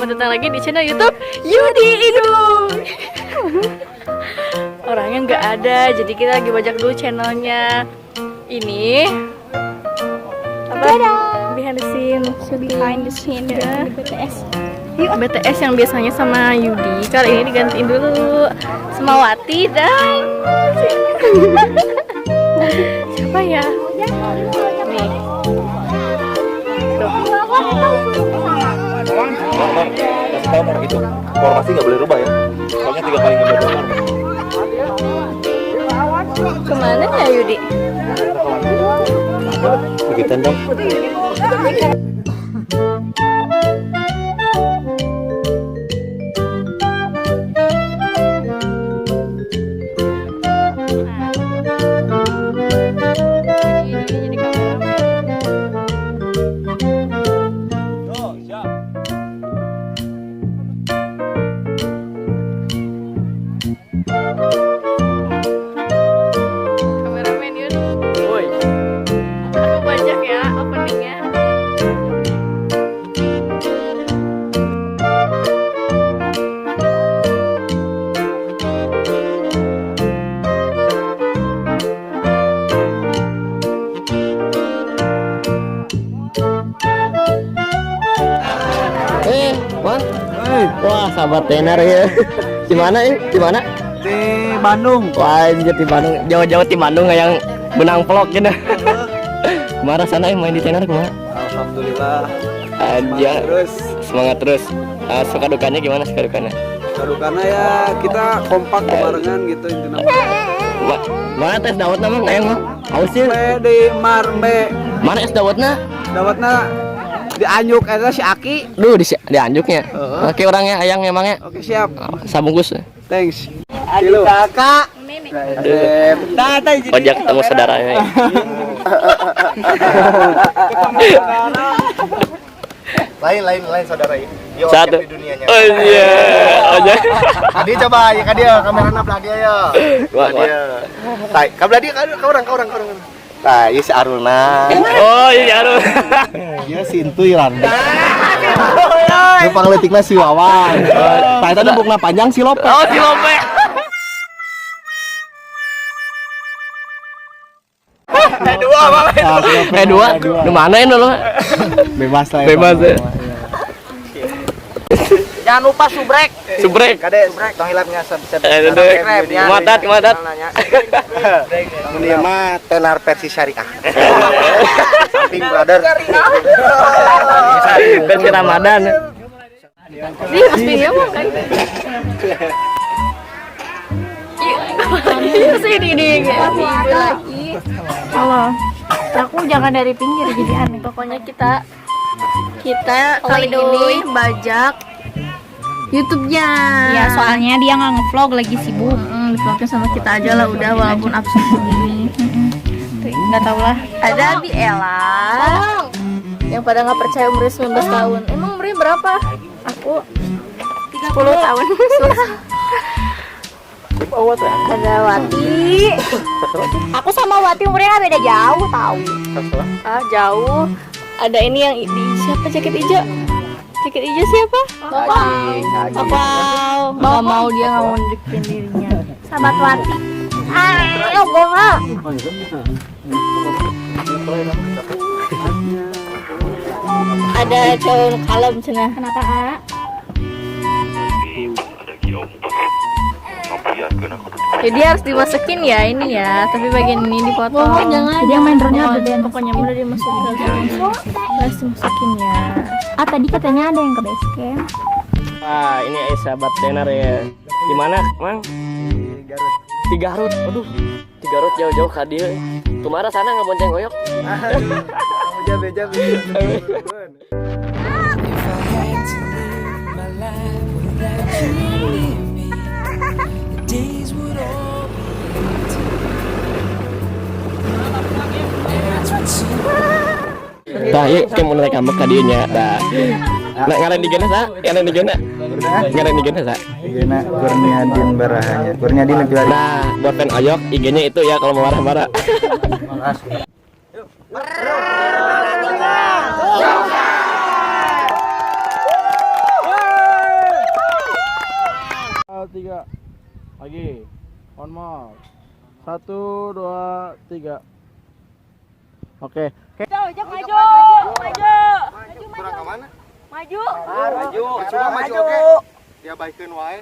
Selamat datang lagi di channel YouTube Yudi Idul. Orangnya nggak ada, jadi kita lagi bajak dulu channelnya. Ini apa? Behind the scene, ya. BTS yang biasanya sama Yudi. Kali ini digantiin dulu sama Wati dan siapa ya? Nih. Tuh. Kasih tahu mau itu formasi nggak boleh rubah ya, soalnya 3 kali nggak boleh rubah. Kemana ya Yudi? Begitu dong. Kameramen Yudi. Woi. Aku bajak ya openingnya. Wan. Wah, sahabat tenar ya. Gimana ya? Gimana? Di Bandung. Wah, anjir di Bandung. Jauh-jauh di Bandung yang benang vlog gitu. Kemana sana yang main di tenar kemana? Alhamdulillah. Aja. Terus Semangat terus. Suka dukanya gimana suka dukanya? karena ya kita kompak barengan gitu intinya. Mana tes dawet nama ngayang mah? Ausin. Di Marmbe. Mana es dawetna? Dawatna dianjuk eta si Aki. Duh di anjuknya. Oke orangnya ayang emangnya. Oke siap. Sabungkus. Thanks. Kilo. Kakak. Ojek ketemu saudaranya. Lain saudara ini. Dia Satu. ojek di dunianya. Oh iya. Ojek. Tadi coba ya kan dia kameranya belah dia ya. Wah, Dia. Tai, ka belah dia ka orang. Nah, ieu si Aruna. Oh iya Arun. Ieu si Intuy Randa. Nu pangleutikna si Wawan. Tah eta bukna panjang si Lope. Oh si Lope. Dua apa? Dua. Di mana ini lo? Bebas lah. Bebas ya. Jangan lupa subrek. Subrek. Kade tong hilapnya set. Kemadat. Mun ieu mah tenar versi syariah. Samping brother. Versi Ramadan. Di mas video mau kan? Iya sih di lagi. Halo. Aku jangan dari pinggir jadi aneh. Pokoknya kita kali ini bajak YouTube-nya. Ya soalnya dia nggak ngevlog lagi sibuk. Di vlognya sama kita aja lah udah walaupun absen begini. Nggak tahu lah. Ada di Ella yang pada nggak percaya umurnya 19 tahun. Emang umurnya berapa? Aku 10 tahun. Ada Wati. Aku sama Wati umurnya beda jauh tahu. Jauh. Ada ini yang siapa jaket hijau? Jaket hijau siapa? Bakal. Nggak mau dia nggak mau nunjukin dirinya. Sahabat Wati. Ayo gua. Ada cowok kalem cina. Kenapa A? Jadi harus dimasukin ya ini ya, tapi bagian ini dipotong. Oh, jangan. Jadi yang main drone-nya gedean. Pokoknya udah dimasukin. Harus dimasukin ya. Ah tadi katanya ada yang ke base camp. Wah, ini sahabat tenar ya. Di mana, Mang? Di Garut. Aduh, di Garut jauh-jauh ka dieu. Kumaha sana ngabonceng goyok? Beja. Tah, ieu ke mun rek ambek ka dieu nya. Tah. Ngaran digana sa? Ngaran digana. Ngaran digana sa? Igena Kurniadin Barahanya. Kurniadin lebih ada. Nah, buat fan Oyok, IG-nya itu ya kalau mau marah-marah. Lagi. One more. 1, 2, 3. Oke. Ojek maju. Maju. Kurang ke mana? Maju. Maju. Cuma maju oke. Dia baikeun wae.